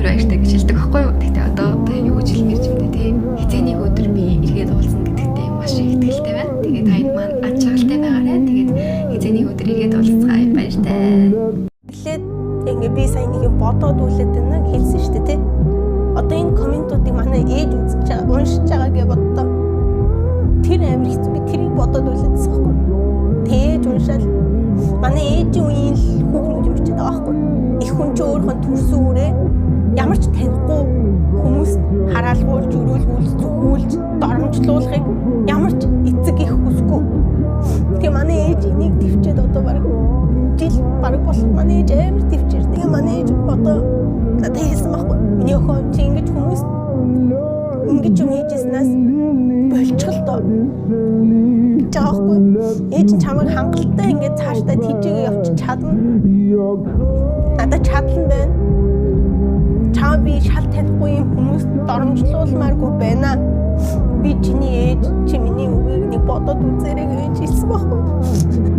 амар баяртай гэж хэлдэг байхгүй юу. Тэгтээ одоо юу гэж хэлмээр ч юм дээ тий. Хизээний өдөр би эргээд уулзна гэдэгтээ маш их ихтэй байна. Тэгээд танд маань ад шаргалтай байгаарай. Тэгээд хизээний өдөр эргээд уулзцгаая баяртай. Эхлээд ингээ би сайн нэг юм бодоод үлээд байна хэлсэн шүү дээ тий. Одоо энэ комментуудыг манай ээж үзэж байгаа, уншиж байгаа гэж боддоо. Тэр амар хэцүү би тэрийг бодоод үлээдсэн байхгүй. Тээж уншаал манай ээжийн үеийн хүүхнүүд юм чихэд байгаа байхгүй. Их хүн ч өөрийнхөө төрсөн үрээ ямар ч танихгүй хүмүүст хараалгуулж, өрөөлгүүлж, зүгүүлж, доромжлуулахыг ямар ч эцэг их хүсэхгүй. Тэгээ манай ээж энийг төвчээд одоо бараг жил бараг болох манай ээж амар төвчээр. Тэгээ манай ээж одоо надад хэлсэн байхгүй. Миний охин чи ингэж хүмүүст ингэж юм хийжснээс болчихлоо. Жаахгүй ээж нь чамайг хангалттай ингээд цаашдаа тийжээ явчих чадна. Надад чадлан байна. Чам би шал танихгүй юм хүмүүст доромжлуулмааргүй байна. Би чиний ээж, чи миний үгийг нэг бодоод үзээрэй гэж хэлсэн байхгүй.